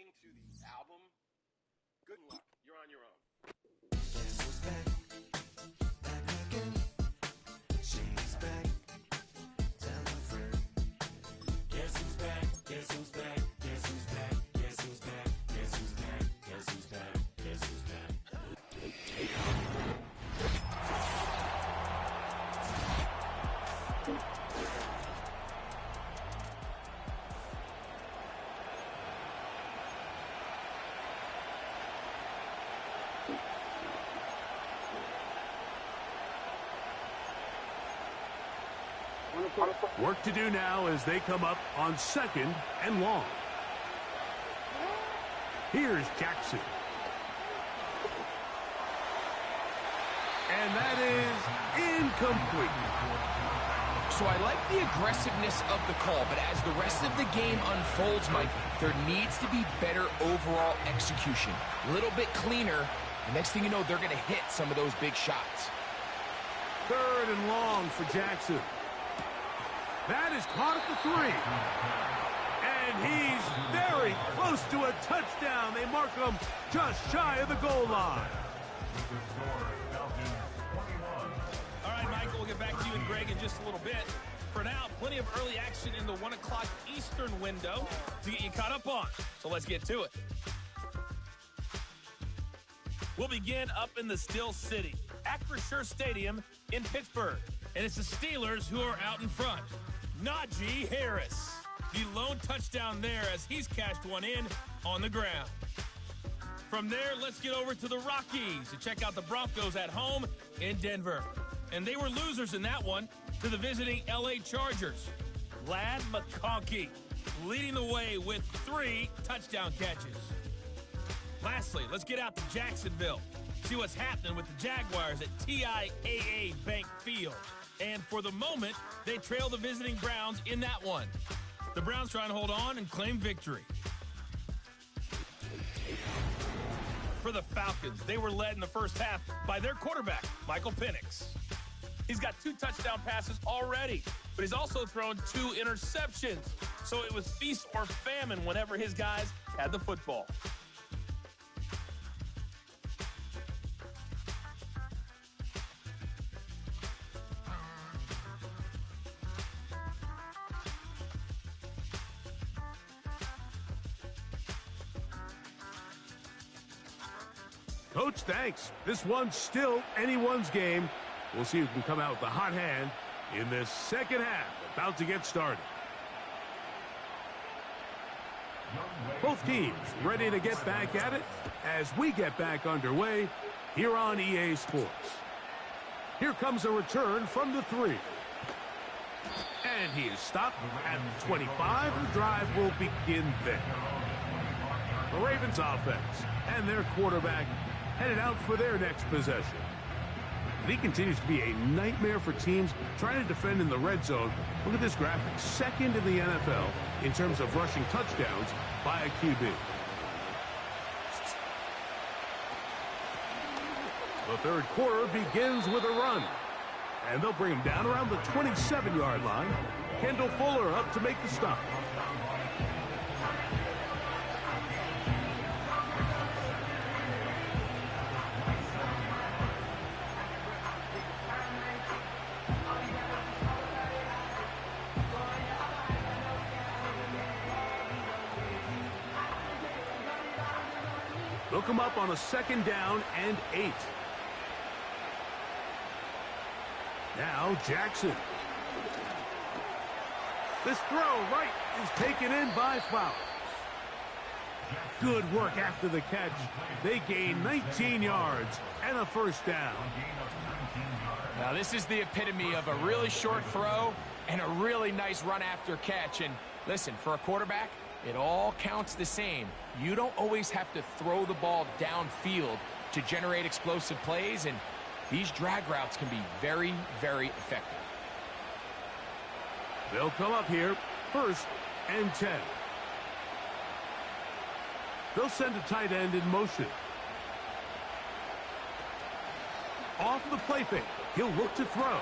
listening to the album, good luck. You're on your own. Guess who's back? Back again. She's back. Tell a friend. Guess who's back? Guess who's back? Guess who's back? Guess who's back? Guess who's back? Guess who's back? Guess who's back? Work to do now as they come up on 2nd and long. Here's Jackson. And that is incomplete. So I like the aggressiveness of the call, but as the rest of the game unfolds, Mike, there needs to be better overall execution. A little bit cleaner. The next thing you know, they're going to hit some of those big shots. 3rd and long for Jackson. That is caught at the 3. And he's very close to a touchdown. They mark him just shy of the goal line. All right, Michael, we'll get back to you and Greg in just a little bit. For now, plenty of early action in the 1 o'clock Eastern window to get you caught up on. So let's get to it. We'll begin up in the Still City, Acrisure Stadium in Pittsburgh. And it's the Steelers who are out in front. Najee Harris, the lone touchdown there as he's cashed one in on the ground. From there, let's get over to the Rockies to check out the Broncos at home in Denver. And they were losers in that one to the visiting L.A. Chargers. Ladd McConkey leading the way with 3 touchdown catches. Lastly, let's get out to Jacksonville. See what's happening with the Jaguars at TIAA Bank Field. And for the moment, they trail the visiting Browns in that one. The Browns trying to hold on and claim victory. For the Falcons, they were led in the first half by their quarterback, Michael Penix. He's got 2 touchdown passes already, but he's also thrown 2 interceptions. So it was feast or famine whenever his guys had the football. Coach, thanks. This one's still anyone's game. We'll see who can come out with the hot hand in this second half, about to get started. Both teams ready to get back at it as we get back underway here on EA Sports. Here comes a return from the 3. And he is stopped at the 25. The drive will begin there. The Ravens offense and their quarterback headed out for their next possession. And he continues to be a nightmare for teams trying to defend in the red zone. Look at this graphic. 2nd in the NFL in terms of rushing touchdowns by a QB. The 3rd quarter begins with a run. And they'll bring him down around the 27-yard line. Kendall Fuller up to make the stop. They'll come up on a 2nd down and 8. Now Jackson. This throw right is taken in by Flowers. Good work after the catch. They gain 19 yards and a 1st down. Now this is the epitome of a really short throw and a really nice run after catch. And listen, for a quarterback, it all counts the same. You don't always have to throw the ball downfield to generate explosive plays, and these drag routes can be very, very effective. They'll come up here, 1st and 10. They'll send a tight end in motion. Off the play fake, he'll look to throw.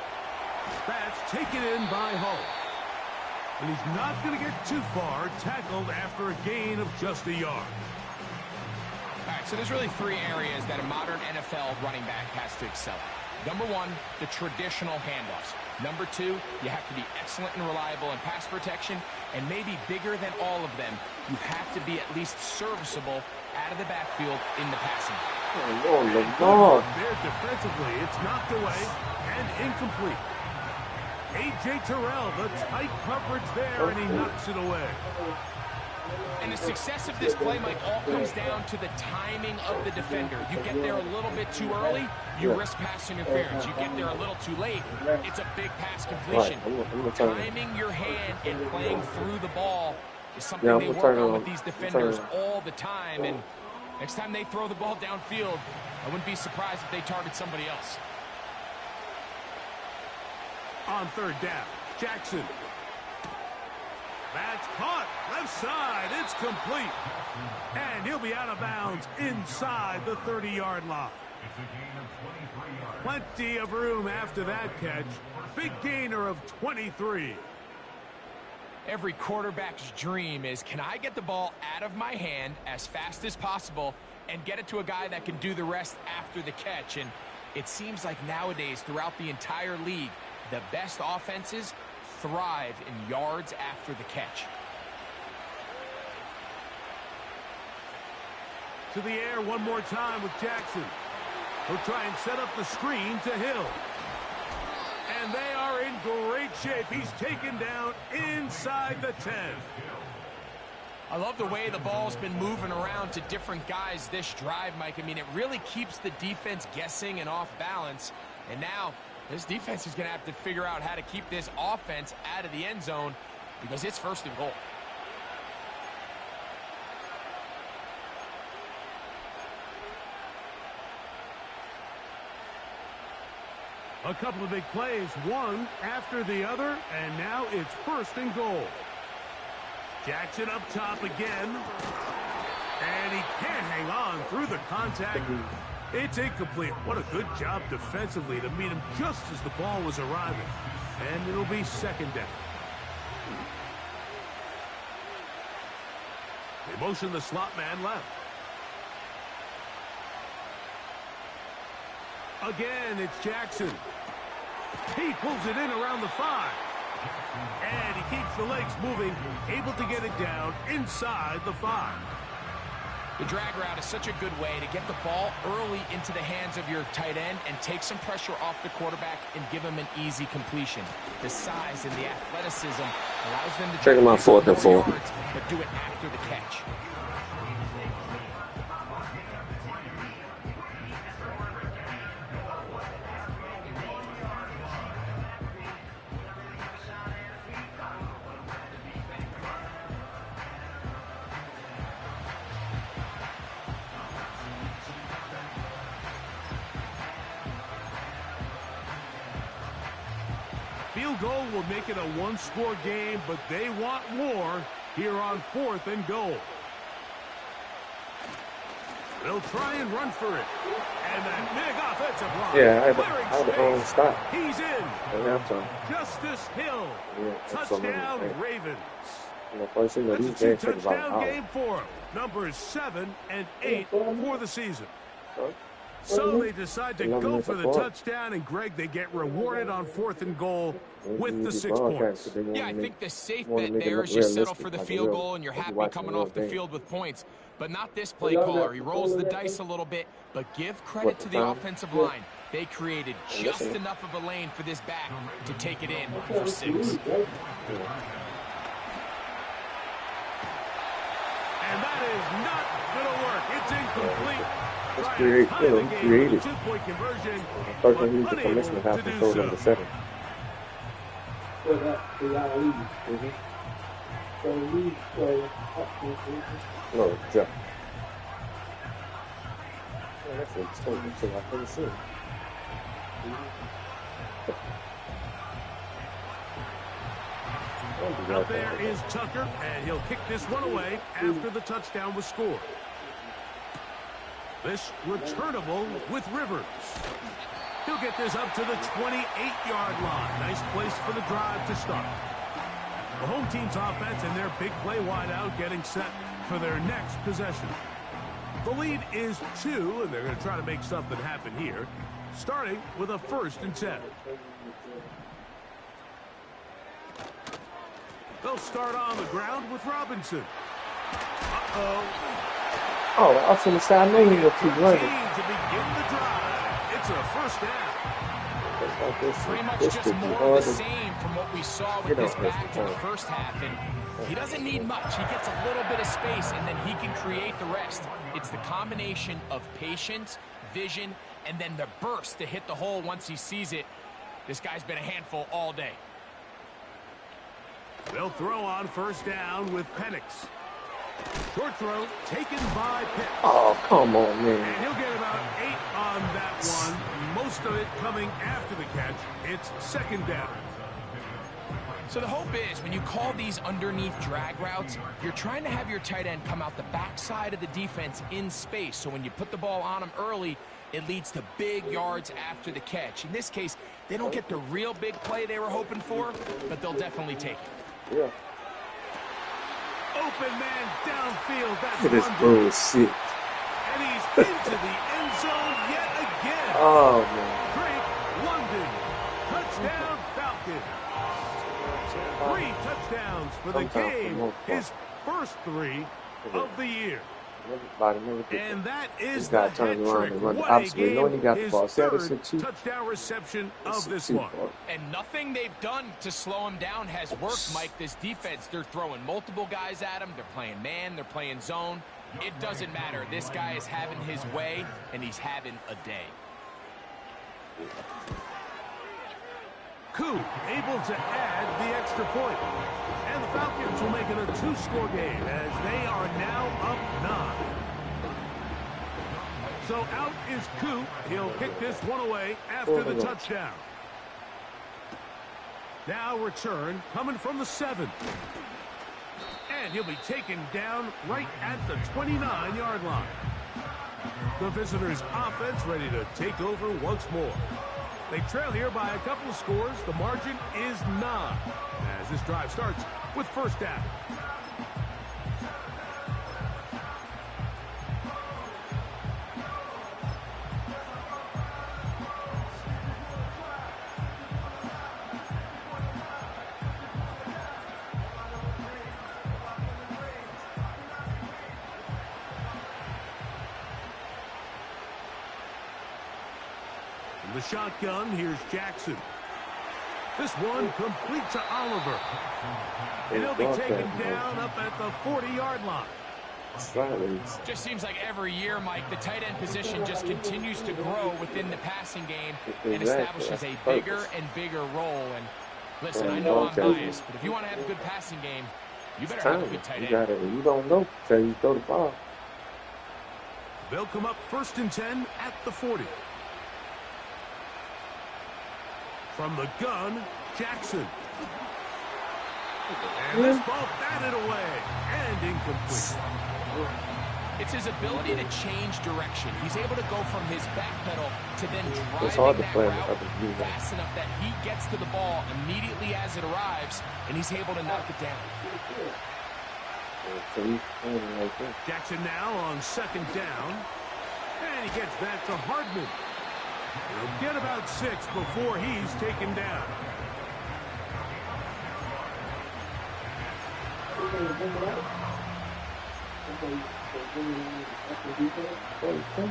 That's taken in by Hull. And he's not going to get too far, tackled after a gain of just a yard. All right, so there's really three areas that a modern NFL running back has to excel at. Number one, the traditional handoffs. Number two, you have to be excellent and reliable in pass protection. And maybe bigger than all of them, you have to be at least serviceable out of the backfield in the passing game. There defensively, it's knocked away and incomplete. A.J. Terrell, the tight coverage there, and he knocks it away. And the success of this play, Mike, all comes down to the timing of the defender. You get there a little bit too early, you risk pass interference. You get there a little too late, it's a big pass completion. Timing your hand and playing through the ball is something they work on with these defenders all the time. And next time they throw the ball downfield, I wouldn't be surprised if they target somebody else. On third down, Jackson. That's caught. Left side. It's complete. And he'll be out of bounds inside the 30-yard line. Plenty of room after that catch. Big gainer of 23. Every quarterback's dream is, can I get the ball out of my hand as fast as possible and get it to a guy that can do the rest after the catch? And it seems like nowadays throughout the entire league, the best offenses thrive in yards after the catch. To the air one more time with Jackson. He'll try and set up the screen to Hill. And they are in great shape. He's taken down inside the 10. I love the way the ball's been moving around to different guys this drive, Mike. I mean, it really keeps the defense guessing and off balance. And now this defense is going to have to figure out how to keep this offense out of the end zone because it's first and goal. A couple of big plays, one after the other, and now it's first and goal. Jackson up top again, and he can't hang on through the contact. It's incomplete. What a good job defensively to meet him just as the ball was arriving. And it'll be second down. They motion the slot man left. Again, it's Jackson. He pulls it in around the 5. And he keeps the legs moving, able to get it down inside the 5. The drag route is such a good way to get the ball early into the hands of your tight end and take some pressure off the quarterback and give him an easy completion. The size and the athleticism allows them to check him out 4th and 4, but do it after the catch. Field goal will make it a one-score game, but they want more here on 4th and goal. They'll try and run for it. And that big offensive line. Yeah, I had to stop. He's in. Justice Hill. Touchdown, Ravens. That's a two-touchdown game for him. Numbers 7 and 8 for the season. So they decide to go for the touchdown, and Greg, they get rewarded on 4th and goal with the 6 points. Yeah, I think the safe bet there is just settle for the field goal, and you're happy coming off the field with points. But not this play caller. He rolls the dice a little bit, but give credit to the offensive line. They created just enough of a lane for this back to take it in for 6. And that is not going to work. It's incomplete. That's creative. Two-point conversion, I thought he was the commissioner half control number 7. No, Jeff. Oh, that's an exposure, so I couldn't see. Out there is Tucker, and he'll kick this one away after the touchdown was scored. This returnable with Rivers. He'll get this up to the 28-yard line. Nice place for the drive to start. The home team's offense and their big play wideout getting set for their next possession. The lead is 2, and they're going to try to make something happen here, starting with a 1st and 10. They'll start on the ground with Robinson. Uh-oh. Oh, I was going to say, I know he was too running. To begin the drive. It's a 1st down. Pretty much just more of the same from what we saw with this back in the first half. And he doesn't need much. He gets a little bit of space, and then he can create the rest. It's the combination of patience, vision, and then the burst to hit the hole once he sees it. This guy's been a handful all day. They'll throw on 1st down with Penix. Short throw taken by Pitt. Oh, come on, man. And he'll get about 8 on that one. Most of it coming after the catch. It's 2nd down. So the hope is when you call these underneath drag routes, you're trying to have your tight end come out the backside of the defense in space. So when you put the ball on him early, it leads to big yards after the catch. In this case, they don't get the real big play they were hoping for, but they'll definitely take it. Yeah. Open man downfield. That's Look at this London. bullshit. And he's into the end zone yet again. Oh, man. Drake London. Touchdown Falcons. 3 touchdowns for the game. His first 3 of the year. And that is the hat trick. What a game. His 3rd touchdown reception of this one. And nothing they've done to slow him down has worked, Mike. This defense, they're throwing multiple guys at him. They're playing man. They're playing zone. It doesn't matter. This guy is having his way, and he's having a day. Koo able to add the extra point. And the Falcons will make it a 2-score game as they are now up 9. So out is Koo. He'll kick this one away after the touchdown. Now return coming from the 7. And he'll be taken down right at the 29-yard line. The visitors' offense ready to take over once more. They trail here by a couple of scores. The margin is 9 as this drive starts with 1st down. The shotgun, here's Jackson. This one complete to Oliver. And he'll be taken down up at the 40-yard line. Just seems like every year, Mike, the tight end position just continues to grow within the passing game and establishes a bigger and bigger role. And listen, I know I'm biased, but if you want to have a good passing game, you better have a good tight end. You don't know until you throw the ball. They'll come up 1st and 10 at the 40. From the gun, Jackson. And this ball batted away and incomplete. It's his ability to change direction. He's able to go from his back pedal to then driving that route fast enough that he gets to the ball immediately as it arrives, and he's able to knock it down. Jackson now on 2nd down. And he gets that to Hardman. He'll get about 6 before he's taken down.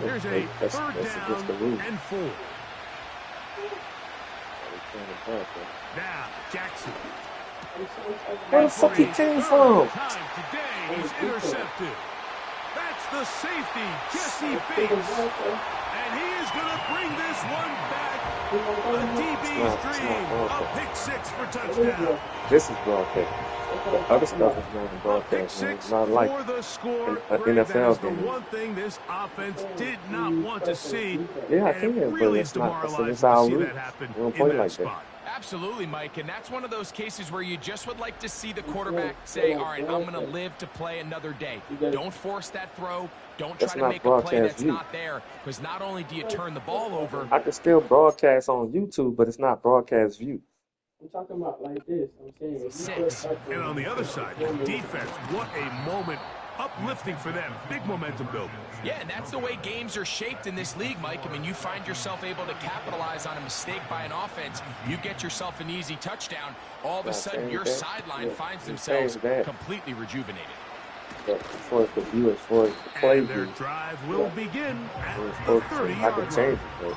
There's a 3rd down and 4. Now, Jackson. Where the fuck he came from? Today, he's intercepted. That's the safety, Jesse Bates. And he is going to bring this one back. A DB's dream. A pick 6 for touchdown. This is broadcast. The other stuff is not in broadcast. It's not like for the score. NFL the one thing this offense did not want to see. Yeah, I and can, it really is demoralizing to see that happen in that spot. Absolutely, Mike, and that's one of those cases where you just would like to see the quarterback say, all right, I'm going to live to play another day. Don't force that throw. Don't try to make a play that's not there, because not only do you turn the ball over. I can still broadcast on YouTube, but it's not broadcast view. I'm talking about like this. I'm saying if you 6. And on the other side, the defense, what a moment. Uplifting for them. Big momentum builder. Yeah, and that's the way games are shaped in this league, Mike. I mean, you find yourself able to capitalize on a mistake by an offense. You get yourself an easy touchdown. All of a sudden, your sideline finds themselves completely rejuvenated. But as far as the view, as far as the play, And their drive will begin at the I can 30-yard line. change it, but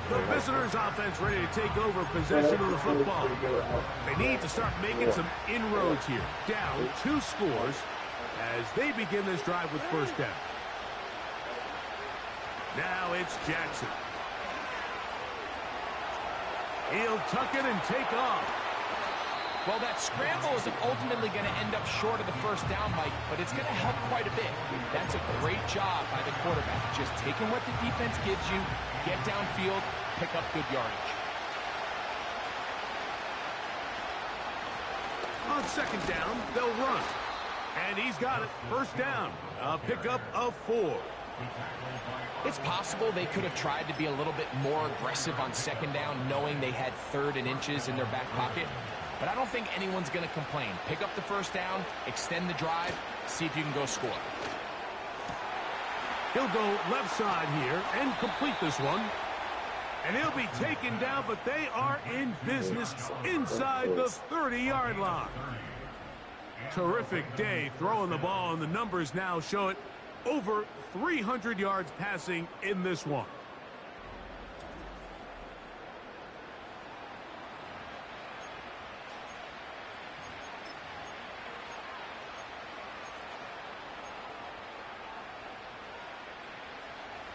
The visitors' offense ready to take over possession of the football. They need to start making some inroads here. Down 2 scores as they begin this drive with first down. Now it's Jackson. He'll tuck it and take off. Well, that scramble is ultimately going to end up short of the first down, Mike, but it's going to help quite a bit. That's a great job by the quarterback. Just taking what the defense gives you, get downfield, pick up good yardage. On second down, they'll run. And he's got it. First down. A pickup of 4. It's possible they could have tried to be a little bit more aggressive on second down, knowing they had 3rd and inches in their back pocket. But I don't think anyone's going to complain. Pick up the first down, extend the drive, see if you can go score. He'll go left side here and complete this one. And he'll be taken down, but they are in business inside the 30-yard line. Terrific day throwing the ball, and the numbers now show it. Over 300 yards passing in this one.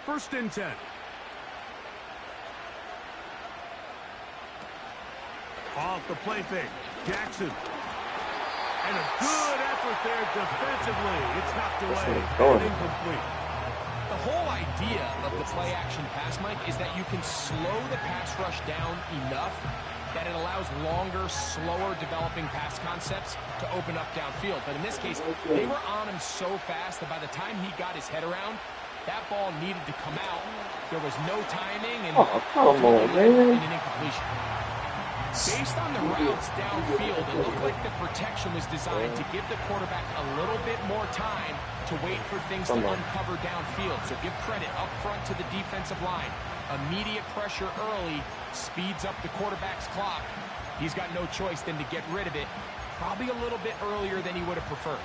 First and 10. Off the play fake. Jackson. And a good effort there defensively. It's knocked away and incomplete. The whole idea of the play-action pass, Mike, is that you can slow the pass rush down enough that it allows longer, slower developing pass concepts to open up downfield. But in this case, they were on him so fast that by the time he got his head around, that ball needed to come out. There was no timing, and come on, man. an incompletion. Based on the routes downfield, it looked like the protection was designed to give the quarterback a little bit more time to wait for things to uncover downfield. So give credit up front to the defensive line. Immediate pressure early speeds up the quarterback's clock. He's got no choice than to get rid of it, probably a little bit earlier than he would have preferred.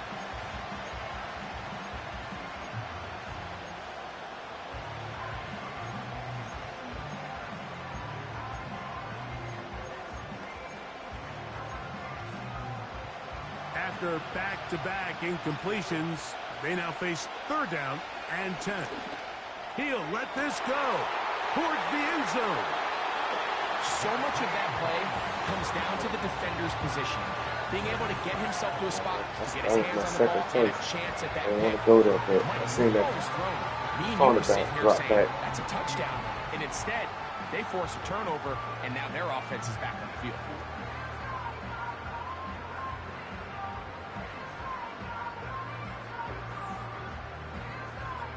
After back-to-back incompletions, they now face third down and 10. He'll let this go towards the end zone. So much of that play comes down to the defender's position. Being able to get himself to a spot, get his hands on the ball, and a chance at that I want to go there, but I seen that cornerback drop back. That's a touchdown. And instead, they force a turnover, and now their offense is back on the field.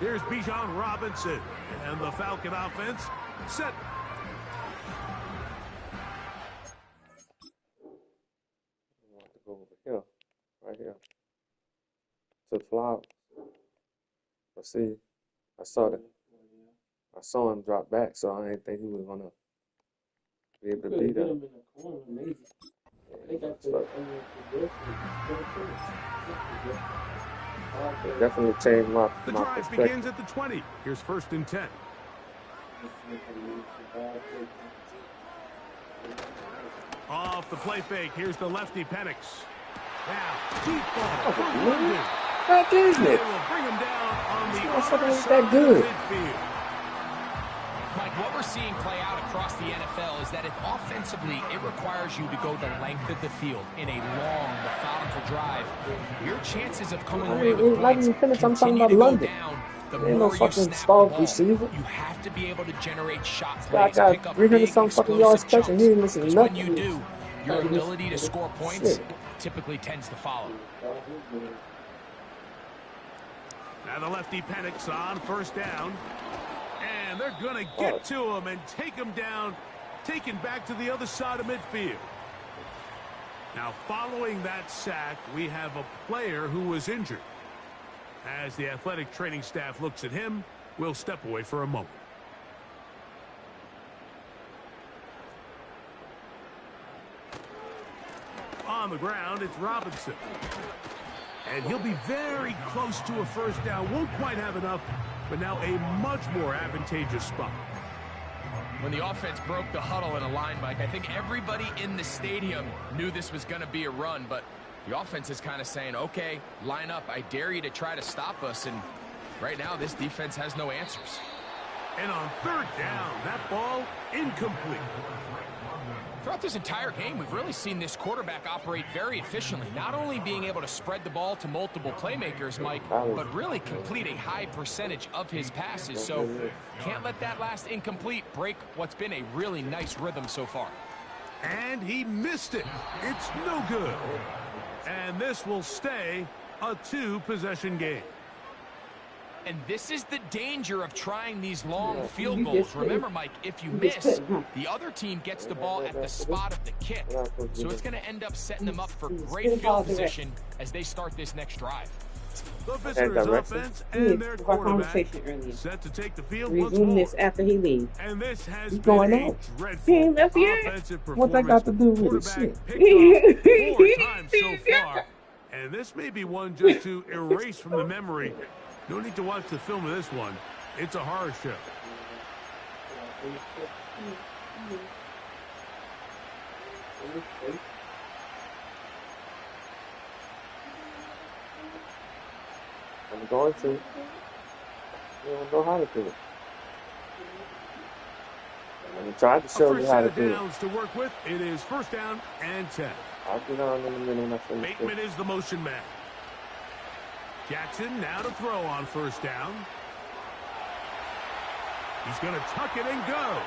Here's Bijan Robinson, and the Falcon offense set. I want to go over here, right here, to Flowers. But see, I saw him drop back, so I didn't think he was gonna be able to beat him. It definitely changed my The drive perspective. begins at the 20. Here's first and 10. Off the play fake. Here's the lefty Penix. Now, deep ball from London. Back isn't They it? will bring him down on the It's other not side that good. of midfield. Mike, what we're seeing play out across the NFL is that if offensively it requires you to go the length of the field in a long, methodical drive, your chances of coming away with not points even finished. I'm talking continue about to go London. down the Ain't no more you fucking snap the stalled ball. receiver. You have to be able to generate shot Guy plays, pick got up 300 big, some fucking yards explosive catching. He chunks. ain't missing Because when nothing. you do, your ability to score points Shit. typically tends to follow. Now the lefty Penix on first down. And they're going to get to him and take him down, taken back to the other side of midfield. Now, following that sack, we have a player who was injured. As the athletic training staff looks at him, we'll step away for a moment. On the ground, it's Robinson. And he'll be very close to a first down. Won't quite have enough, but now a much more advantageous spot. When the offense broke the huddle in a line, Mike, I think everybody in the stadium knew this was going to be a run, but the offense is kind of saying, okay, line up. I dare you to try to stop us, and right now this defense has no answers. And on third down, that ball incomplete. Throughout this entire game, we've really seen this quarterback operate very efficiently, not only being able to spread the ball to multiple playmakers, Mike, but really complete a high percentage of his passes. So can't let that last incomplete break what's been a really nice rhythm so far. And he missed it. It's no good. And this will stay a two-possession game. And this is the danger of trying these long field goals. Remember, Mike, if you miss, the other team gets the ball at the spot of the kick. So it's going to end up setting them up for great field position as they start this next drive. The visitors' offense and their quarterback set to take the field once more. This after he leaves. And this has He's been going a out. dreadful He ain't left yet. offensive What's that got to do with it? Quarterback Shit. picked off 4 times so far. And this may be one just to erase from the memory. No need to watch the film of this one. It's a horror show. I'm going to. You don't know how to do it. I'm trying to show you how to do it. Downs to work with. It is first down and 10. I'll be down in a minute when I finish this. Bateman is the motion man. Jackson now to throw on first down. He's going to tuck it and go.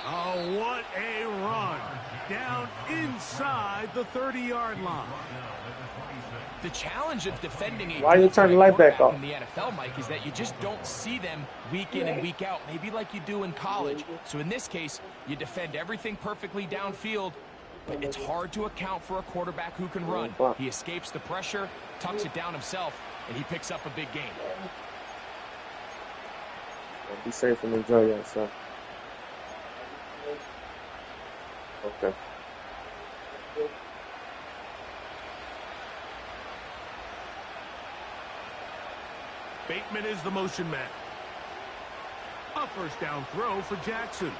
Oh, what a run. Down inside the 30-yard line. The challenge of defending a Why you turn the light back off? in the NFL, Mike, is that you just don't see them week in and week out, maybe like you do in college. So in this case, you defend everything perfectly downfield, but it's hard to account for a quarterback who can run. He escapes the pressure, tucks it down himself, and he picks up a big gain. Be safe and enjoy yourself. Okay. Bateman is the motion man. A first down throw for Jackson.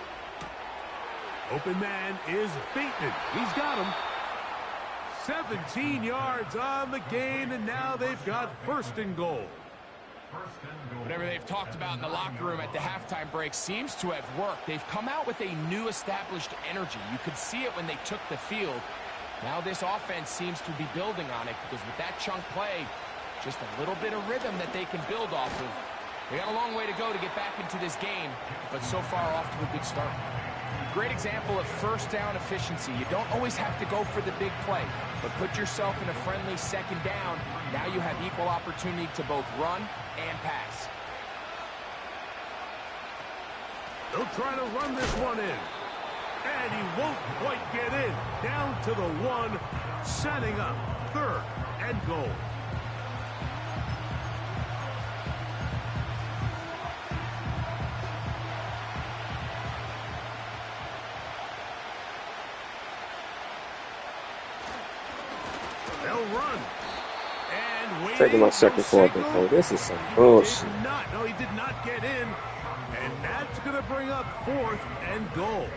Open man is Bateman. He's got him. 17 yards on the gain, and now they've got first and goal. Whatever they've talked about in the locker room at the halftime break seems to have worked. They've come out with a new established energy. You could see it when they took the field. Now this offense seems to be building on it because with that chunk play, just a little bit of rhythm that they can build off of. They got a long way to go to get back into this game, but so far off to a good start. Great example of first down efficiency. You don't always have to go for the big play, but put yourself in a friendly second down. Now you have equal opportunity to both run and pass. They'll try to run this one in. And he won't quite get in. Down to the 1, setting up third and goal. They'll run. And waiting. Taking my second quarter. Oh, this is some bullshit. No, he did not get in. And that's going to bring up 4th and goal.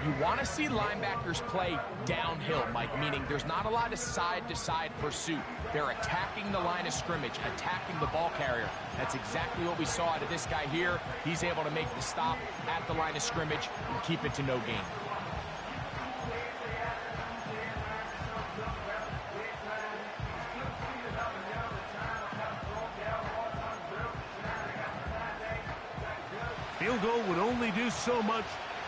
You want to see linebackers play downhill, Mike, meaning there's not a lot of side-to-side pursuit. They're attacking the line of scrimmage, attacking the ball carrier. That's exactly what we saw out of this guy here. He's able to make the stop at the line of scrimmage and keep it to no gain. Field goal would only do so much.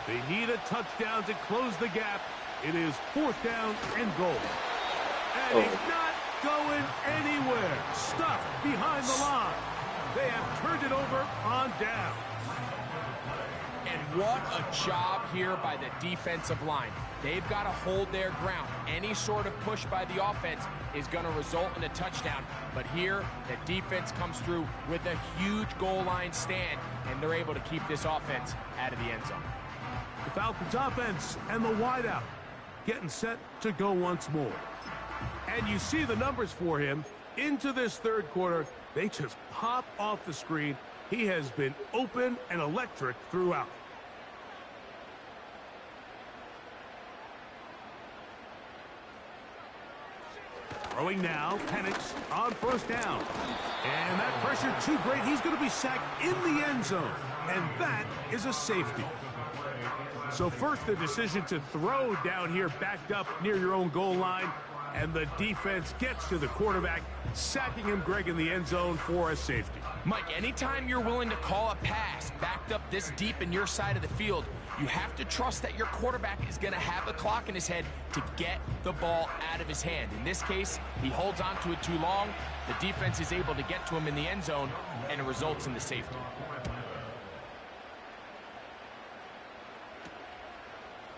They need a touchdown to close the gap. It is 4th down and goal. And he's not going anywhere. Stuffed behind the line. They have turned it over on down. And what a job here by the defensive line. They've got to hold their ground. Any sort of push by the offense is going to result in a touchdown. But here, the defense comes through with a huge goal line stand, and they're able to keep this offense out of the end zone. The Falcons offense and the wideout getting set to go once more. And you see the numbers for him into this third quarter. They just pop off the screen. He has been open and electric throughout. Throwing now, Penix on first down. And that pressure too great. He's going to be sacked in the end zone. And that is a safety. So first the decision to throw down here backed up near your own goal line. And the defense gets to the quarterback, sacking him, Greg, in the end zone for a safety. Mike, anytime you're willing to call a pass backed up this deep in your side of the field, you have to trust that your quarterback is going to have the clock in his head to get the ball out of his hand. In this case, he holds on to it too long. The defense is able to get to him in the end zone, and it results in the safety.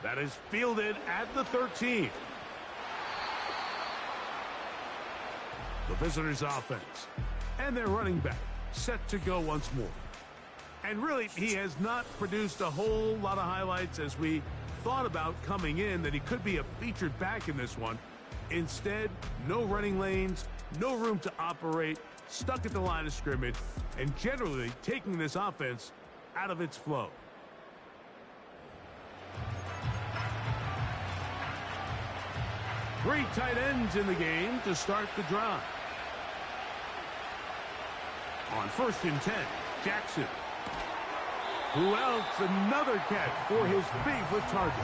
That is fielded at the 13. The visitors' offense and their running back set to go once more. And really, he has not produced a whole lot of highlights as we thought about coming in that he could be a featured back in this one. Instead, no running lanes, no room to operate, stuck at the line of scrimmage, and generally taking this offense out of its flow. Three tight ends in the game to start the drive. On first and 10, Jackson. Who else? Another catch for his favorite target.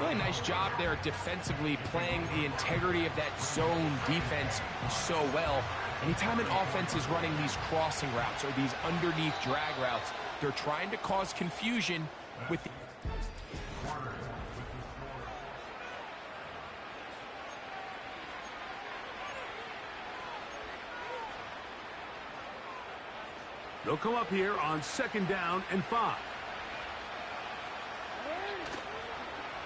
Really nice job there defensively, playing the integrity of that zone defense so well. Anytime an offense is running these crossing routes or these underneath drag routes, they're trying to cause confusion with the They'll come up here on second down and 5.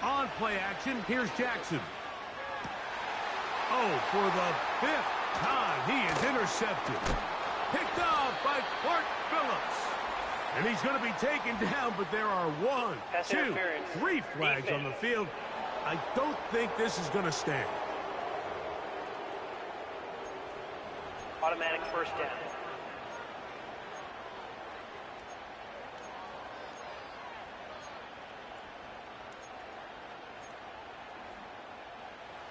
On play action, here's Jackson. Oh, for the 5th time, he is intercepted. Picked off by Clark Phillips. And he's going to be taken down, but there are 1, 2, 3 flags on the field. I don't think this is going to stand. Automatic first down.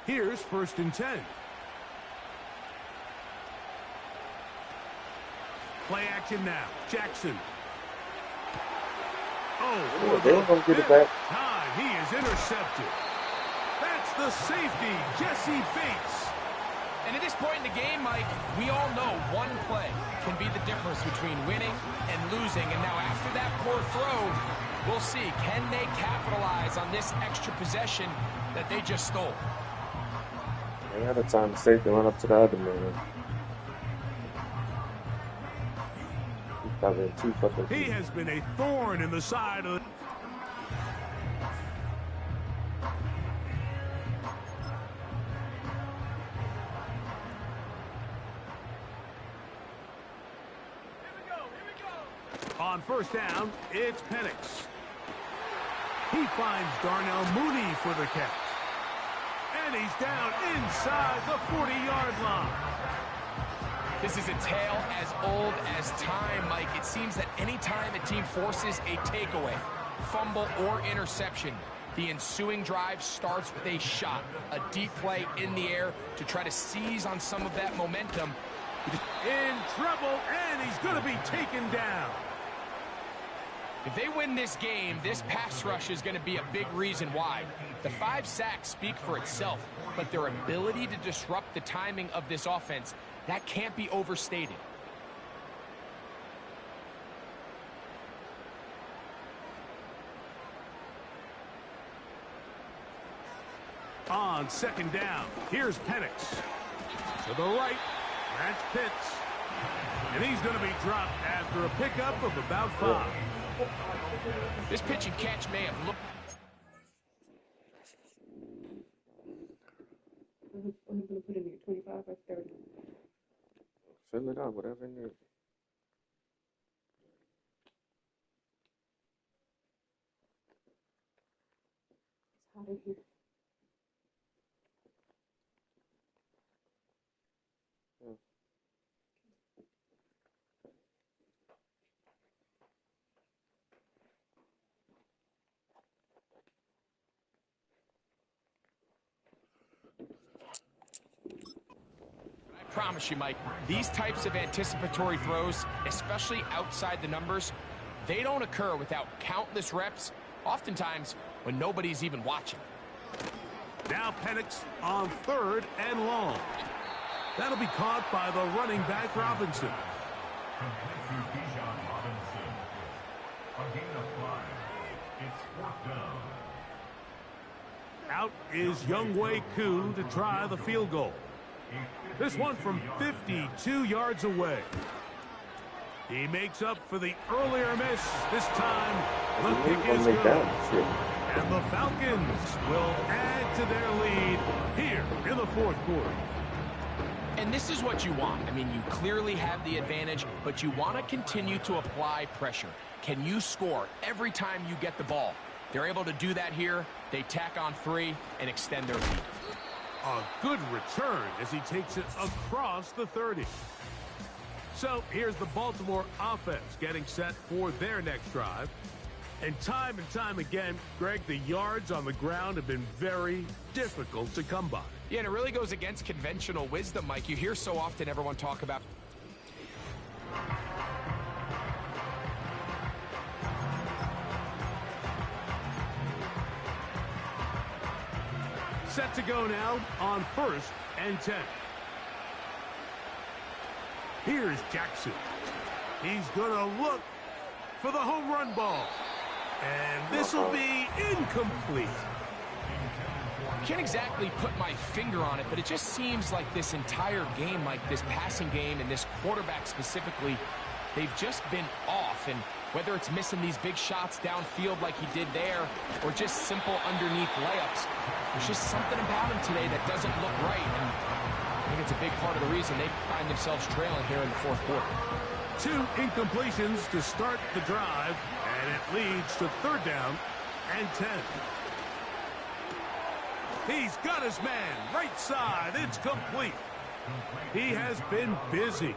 Here's first and 10. Play action now. Jackson. Oh, for the 5th time, he is intercepted. That's the safety, Jesse Bates. And at this point in the game, Mike, we all know one play can be the difference between winning and losing. And now after that poor throw, we'll see, can they capitalize on this extra possession that they just stole? They had a time to safety run up to the other man. He has been a thorn in the side of On first down, it's Penix. He finds Darnell Mooney for the catch. And he's down inside the 40-yard line. This is a tale as old as time, Mike. It seems that any time a team forces a takeaway, fumble, or interception, the ensuing drive starts with a shot, a deep play in the air to try to seize on some of that momentum. In trouble, and he's going to be taken down. If they win this game, this pass rush is going to be a big reason why. The 5 sacks speak for itself, but their ability to disrupt the timing of this offense, that can't be overstated. On second down, here's Penix. To the right, that's Pitts. And he's going to be dropped after a pickup of about 5. This pitch and catch may have looked... I'm gonna put in here 25 or 30. Fill it out, whatever it is. It's hot in here. I promise you, Mike, these types of anticipatory throws, especially outside the numbers, they don't occur without countless reps, oftentimes when nobody's even watching. Now Penix on 3rd and long. That'll be caught by the running back Robinson. Out is Younghoe Koo to try the field goal. This one from 52 yards away. He makes up for the earlier miss. This time, the kick is good. And the Falcons will add to their lead here in the 4th quarter. And this is what you want. I mean, you clearly have the advantage, but you want to continue to apply pressure. Can you score every time you get the ball? They're able to do that here. They tack on 3 and extend their lead. A good return as he takes it across the 30. So here's the Baltimore offense getting set for their next drive. And time again, Greg, the yards on the ground have been very difficult to come by. Yeah, and it really goes against conventional wisdom, Mike. You hear so often everyone talk about... Set to go now on 1st and 10. Here's Jackson. He's going to look for the home run ball. And this will be incomplete. Can't exactly put my finger on it, but it just seems like this entire game, like this passing game and this quarterback specifically, they've just been off. And whether it's missing these big shots downfield like he did there or just simple underneath layups, there's just something about him today that doesn't look right. And I think it's a big part of the reason they find themselves trailing here in the 4th quarter. 2 incompletions to start the drive, and it leads to 3rd down and 10. He's got his man right side. It's complete. He has been busy.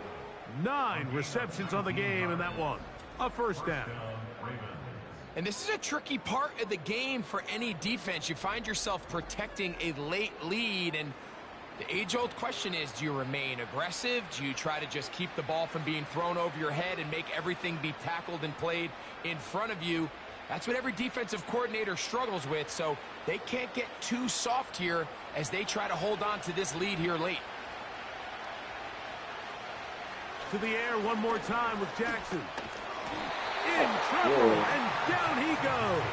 9 receptions on the game in that one. A 1st down. And this is a tricky part of the game for any defense. You find yourself protecting a late lead, and the age-old question is, do you remain aggressive? Do you try to just keep the ball from being thrown over your head and make everything be tackled and played in front of you? That's what every defensive coordinator struggles with, so they can't get too soft here as they try to hold on to this lead here late. To the air one more time with Jackson. In trouble, and down he goes.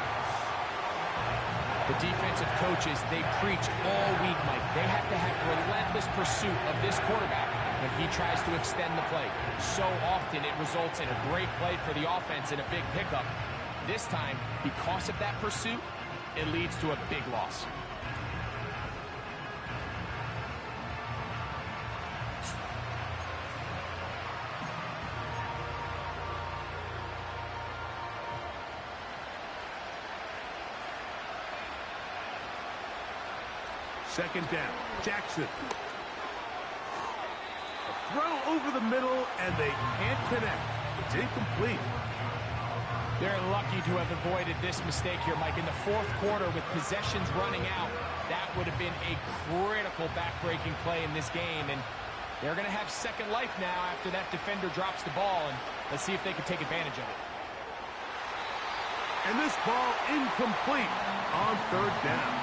The defensive coaches, they preach all week, Mike. They have to have relentless pursuit of this quarterback when he tries to extend the play. So often it results in a great play for the offense and a big pickup. This time, because of that pursuit, it leads to a big loss. Second down, Jackson. A throw over the middle, and they can't connect. It's incomplete. They're lucky to have avoided this mistake here, Mike. In the 4th quarter, with possessions running out, that would have been a critical back-breaking play in this game. And they're going to have second life now after that defender drops the ball. And let's see if they can take advantage of it. And this ball incomplete on 3rd down.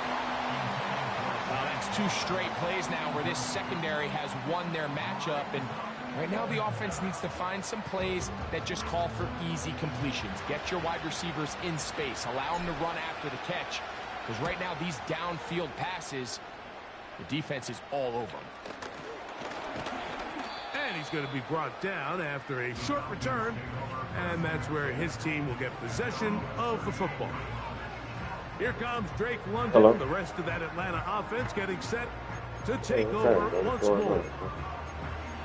Well, that's 2 straight plays now where this secondary has won their matchup. And right now the offense needs to find some plays that just call for easy completions. Get your wide receivers in space. Allow them to run after the catch. Because right now these downfield passes, the defense is all over them. And he's going to be brought down after a short return. And that's where his team will get possession of the football. Here comes Drake London. Hello. The rest of that Atlanta offense getting set to take over once more.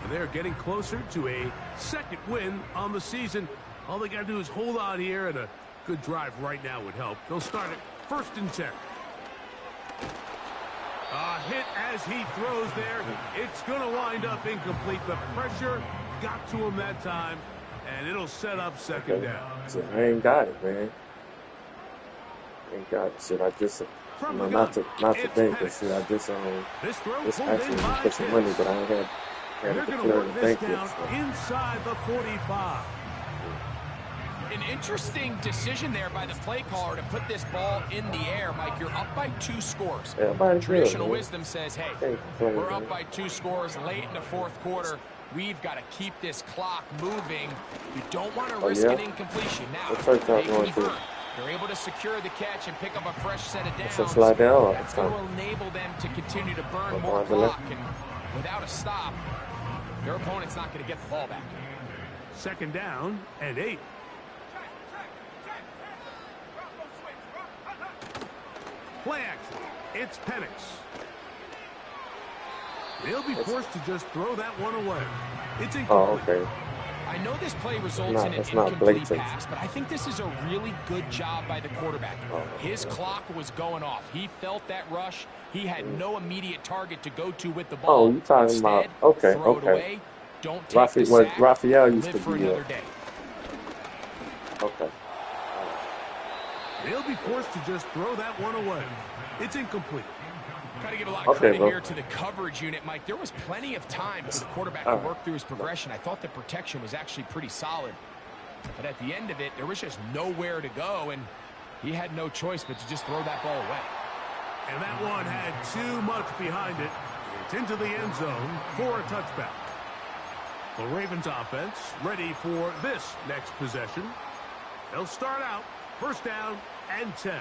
And they're getting closer to a second win on the season. All they got to do is hold on here, and a good drive right now would help. They'll start it 1st and 10. A hit as he throws there. It's going to wind up incomplete. The pressure got to him that time, and it'll set up 2nd down. So I ain't got it, man. Ain't got it. Shit, I just, you know, not to think, but shit, I just, this actually put some money, but I ain't had They're to going to clear work the this bank yet. down So. inside the 45. An interesting decision there by the play caller to put this ball in the air. Mike, you're up by 2 scores. Everybody's Traditional good, wisdom says, hey, Can't complain, we're man. up by 2 scores late in the 4th quarter. We've got to keep this clock moving. You don't want to risk an incompletion. Now, What church y'all they going to? convert. They're able to secure the catch and pick up a fresh set of downs. So slide down all the That's going time. to enable them to continue to burn Up more on the left. clock. And without a stop, their opponent's not going to get the ball back. 2nd down and 8. Play action. It's Penix. They'll be forced to just throw that one away. It's incomplete. Oh, okay. I know this play results in an It's not incomplete blatant. pass, but I think this is a really good job by the quarterback. Oh, His yeah. clock was going off. He felt that rush. He had no immediate target to go to with the Oh, ball. you talking Instead, about, okay, throw it okay. away. Don't take the sack. Raphael used Live to for be another day. Okay. They'll be forced to just throw that one away. It's incomplete. Got to give a lot of Okay, credit bro. here to the coverage unit, Mike. There was plenty of time for the quarterback to work through his progression. I thought the protection was actually pretty solid. But at the end of it, there was just nowhere to go, and he had no choice but to just throw that ball away. And that one had too much behind it. It's into the end zone for a touchback. The Ravens offense ready for this next possession. They'll start out 1st down and 10.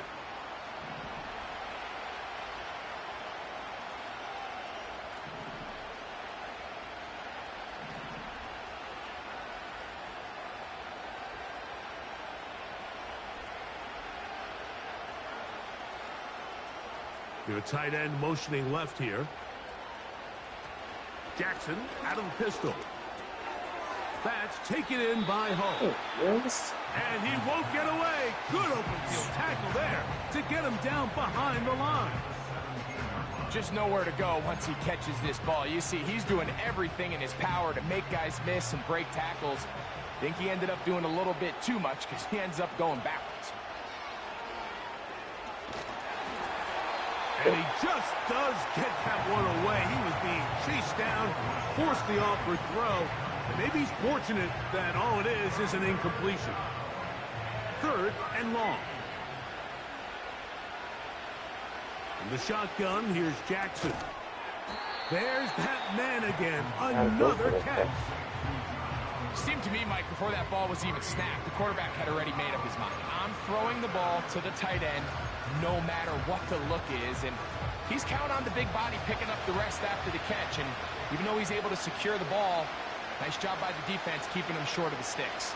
We have a tight end motioning left here. Jackson out of the pistol. That's taken in by Hull. Yes. And he won't get away. Good open field tackle there to get him down behind the line. Just nowhere to go once he catches this ball. You see, he's doing everything in his power to make guys miss and break tackles. I think he ended up doing a little bit too much because he ends up going backwards. And he just does get that one away. He was being chased down, forced the awkward throw. And maybe he's fortunate that all it is an incompletion. 3rd and long. From the shotgun, here's Jackson. There's that man again. Another catch. Seemed to me, Mike, before that ball was even snapped, the quarterback had already made up his mind. I'm throwing the ball to the tight end no matter what the look is, and he's counting on the big body picking up the rest after the catch, and even though he's able to secure the ball, nice job by the defense keeping him short of the sticks.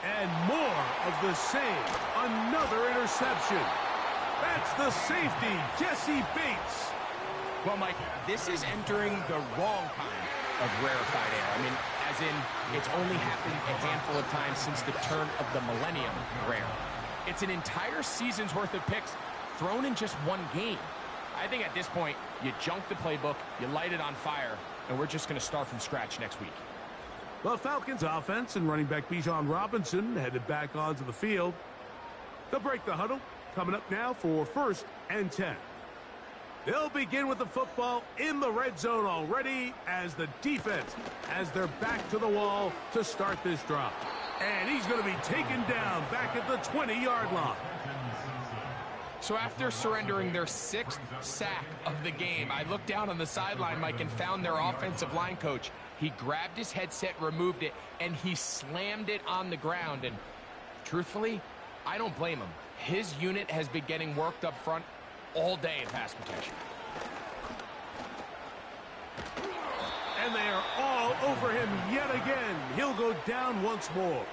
And more of the same. Another interception. That's the safety, Jesse Bates. Well, Mike, this is entering the wrong kind of rarefied air. I mean, as in, it's only happened a handful of times since the turn of the millennium rare. It's an entire season's worth of picks thrown in just one game. I think at this point, you junk the playbook, you light it on fire, and we're just going to start from scratch next week. The Falcons offense and running back Bijan Robinson headed back onto the field. They'll break the huddle. Coming up now for 1st and 10. They'll begin with the football in the red zone already as the defense has their back to the wall to start this drive. And he's going to be taken down back at the 20-yard line. So after surrendering their 6th sack of the game, I looked down on the sideline, Mike, and found their offensive line coach. He grabbed his headset, removed it, and he slammed it on the ground. And truthfully, I don't blame him. His unit has been getting worked up front all day in pass protection. And they are all over him yet again. He'll go down once more.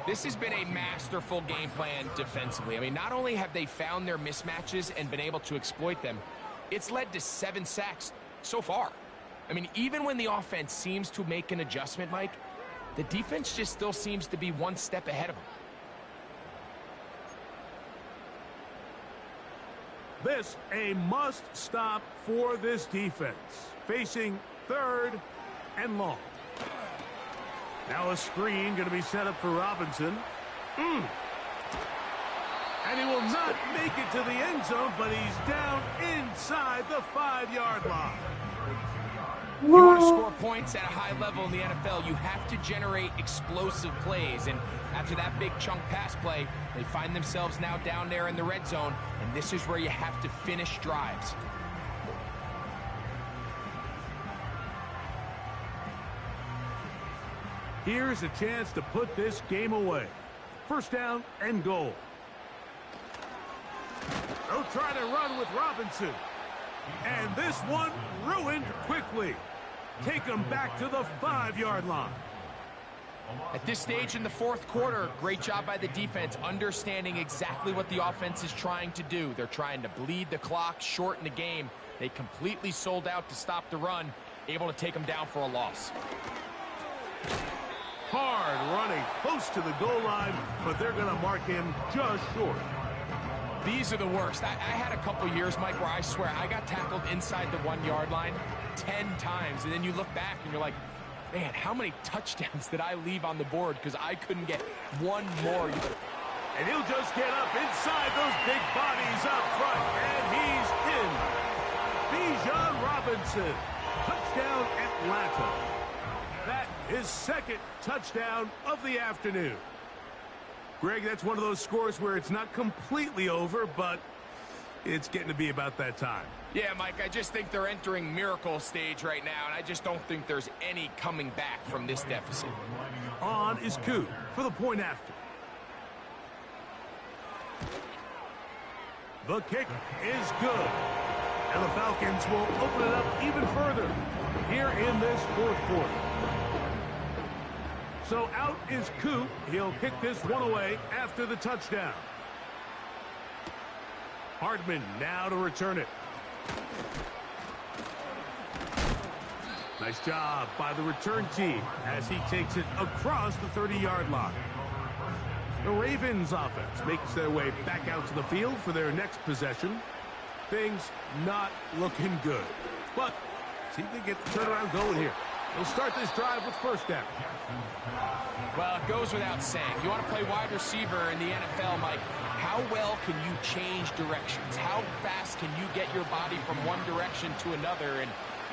This has been a masterful game plan defensively. I mean, not only have they found their mismatches and been able to exploit them, it's led to 7 sacks so far. I mean, even when the offense seems to make an adjustment, Mike, the defense just still seems to be one step ahead of them. This a must-stop for this defense. Facing 3rd and long. Now a screen going to be set up for Robinson. And he will not make it to the end zone, but he's down inside the 5-yard line. If you want to score points at a high level in the NFL, you have to generate explosive plays. And after that big chunk pass play, they find themselves now down there in the red zone, and this is where you have to finish drives. Here's a chance to put this game away. 1st down and goal. They'll try to run with Robinson. And this one ruined quickly. Take them back to the 5-yard line. At this stage in the 4th quarter, great job by the defense understanding exactly what the offense is trying to do. They're trying to bleed the clock, shorten the game. They completely sold out to stop the run, able to take them down for a loss. Hard running close to the goal line, but they're going to mark him just short. These are the worst. I had a couple years, Mike, where I swear I got tackled inside the 1-yard line 10 times, and then you look back and you're like, man, how many touchdowns did I leave on the board because I couldn't get one more? And he'll just get up inside those big bodies up front, and he's in. Bijan Robinson, touchdown Atlanta. That is 2nd touchdown of the afternoon. Greg, that's one of those scores where it's not completely over, but it's getting to be about that time. Yeah, Mike, I just think they're entering miracle stage right now, and I just don't think there's any coming back from this deficit. On is Koo for the point after. The kick is good. And the Falcons will open it up even further here in this 4th quarter. So out is Koo. He'll kick this one away after the touchdown. Hardman now to return it. Nice job by the return team as he takes it across the 30-yard line. The Ravens offense makes their way back out to the field for their next possession. Things not looking good. But see if they get the turnaround going here. They'll start this drive with 1st down. Well, it goes without saying. You want to play wide receiver in the NFL, Mike. How well can you change directions? How fast can you get your body from one direction to another? And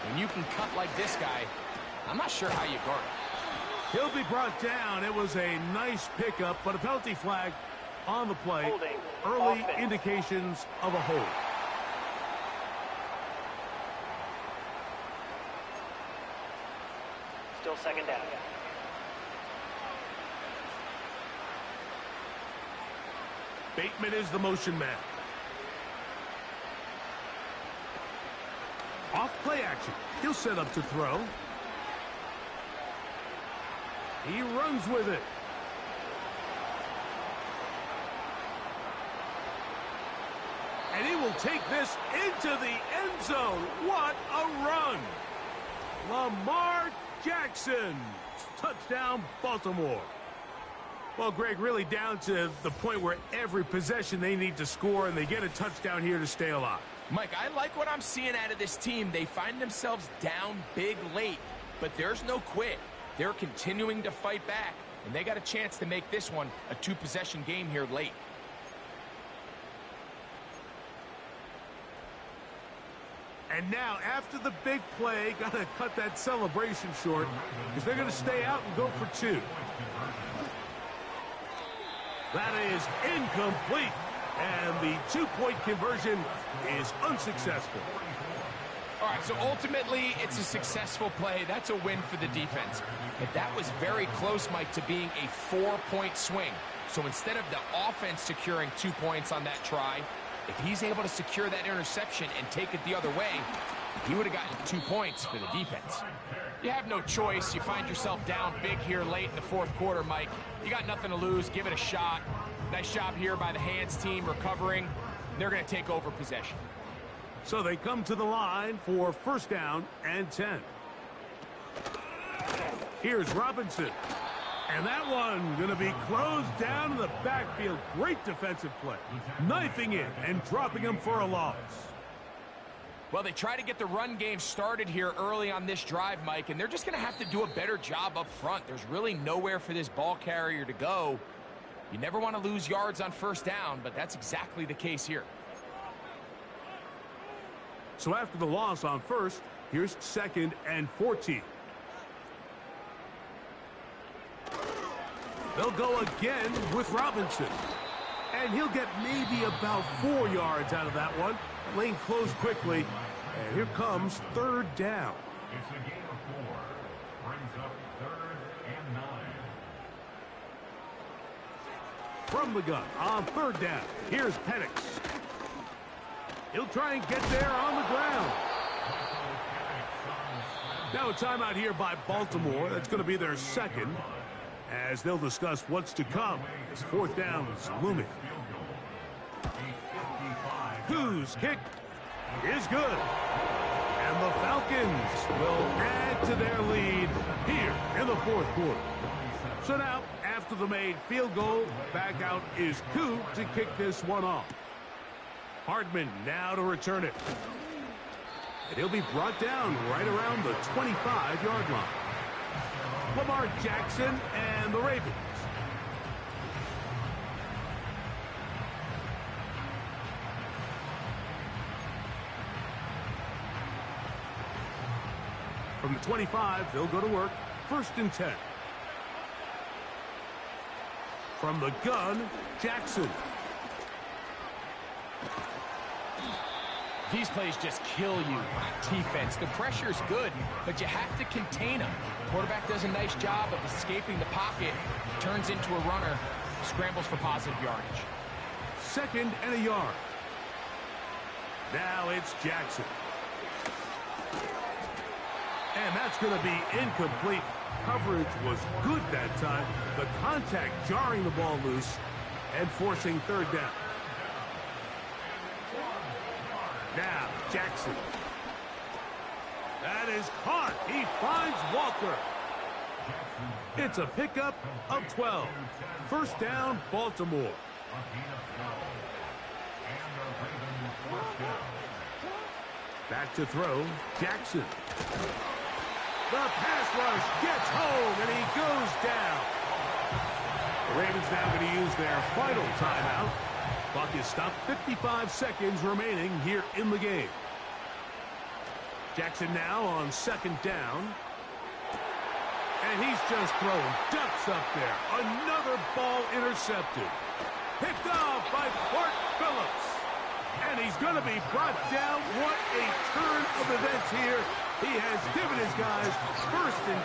when you can cut like this guy, I'm not sure how you guard it. He'll be brought down. It was a nice pickup, but a penalty flag on the play. Holding. Early Offense. indications of a hold. Still 2nd down. Bateman is the motion man. Off play action. He'll set up to throw. He runs with it. And he will take this into the end zone. What a run. Lamar Jackson. Touchdown, Baltimore. Well, Greg, really down to the point where every possession they need to score, and they get a touchdown here to stay alive. Mike, I like what I'm seeing out of this team. They find themselves down big late, but there's no quit. They're continuing to fight back, and they got a chance to make this one a 2-possession game here late. And now, after the big play, got to cut that celebration short because they're going to stay out and go for 2. That is incomplete, and the 2-point conversion is unsuccessful. All right, so ultimately, it's a successful play. That's a win for the defense. But that was very close, Mike, to being a 4-point swing. So instead of the offense securing 2 points on that try, If he's able to secure that interception and take it the other way, he would have gotten 2 points for the defense. You have no choice. You find yourself down big here late in the fourth quarter, Mike. You got nothing to lose. Give it a shot. Nice job here by the hands team recovering. They're going to take over possession. So they come to the line for first down and 10. Here's Robinson. And that one going to be closed down in the backfield. Great defensive play. Knifing in and dropping him for a loss. Well, they try to get the run game started here early on this drive, Mike, and they're just going to have to do a better job up front. There's really nowhere for this ball carrier to go. You never want to lose yards on first down, but that's exactly the case here. So after the loss on first, here's 2nd and 14. They'll go again with Robinson. And he'll get maybe about 4 yards out of that one. The lane closed quickly. And here comes 3rd down. It's a gain of 4. Brings up 3rd and 9. From the gun on 3rd down. Here's Penix. He'll try and get there on the ground. Now a timeout here by Baltimore. That's going to be their 2nd. As they'll discuss what's to come as 4th down is looming. Whose kick is good. And the Falcons will add to their lead here in the 4th quarter. So now, after the made field goal, back out is Koo to kick this one off. Hardman now to return it. And he'll be brought down right around the 25-yard line. Lamar Jackson and the Ravens. From the 25, they'll go to work. 1st and 10. From the gun, Jackson. These plays just kill you on defense. The pressure's good, but you have to contain them. Quarterback does a nice job of escaping the pocket, turns into a runner, scrambles for positive yardage. 2nd and a yard. Now it's Jackson. And that's going to be incomplete. Coverage was good that time. The contact jarring the ball loose and forcing 3rd down. Now, Jackson. That is caught. He finds Walker. It's a pickup of 12. 1st down, Baltimore. Back to throw, Jackson. The pass rush gets home, and he goes down. The Ravens now going to use their final timeout. Clock is stopped, 55 seconds remaining here in the game. Jackson now on 2nd down. And he's just throwing ducks up there. Another ball intercepted. Picked off by Clark Phillips. And he's going to be brought down. What a turn of events here. He has given his guys 1st and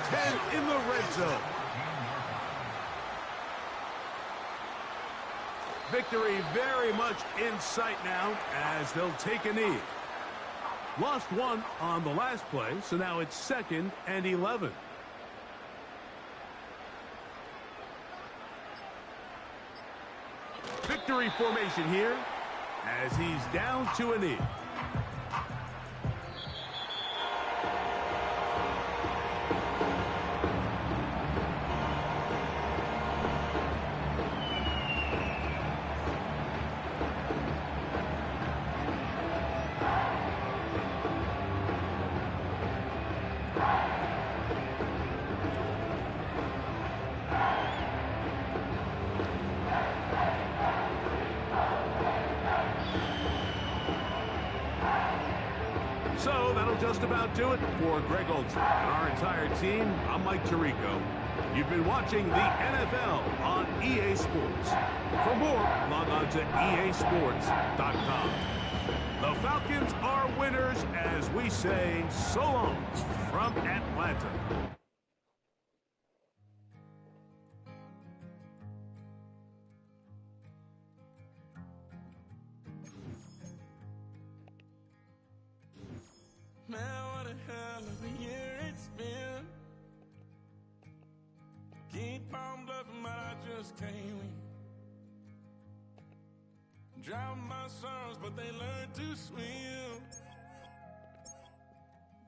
10 in the red zone. Victory very much in sight now as they'll take a knee. Lost one on the last play, so now it's 2nd and 11. Victory formation here as he's down to a knee. So that'll just about do it for Greg Olson and our entire team. I'm Mike Tirico. You've been watching the NFL on EA Sports. For more, log on to easports.com. The Falcons are winners as we say so long from Atlanta. Man, what a hell of a year it's been. Keep on bluffing, but I just can't win. Drown my sorrows, but they learn to swim.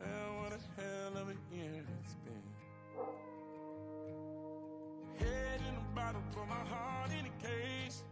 Man, what a hell of a year it's been. Head in a bottle, put my heart in a case.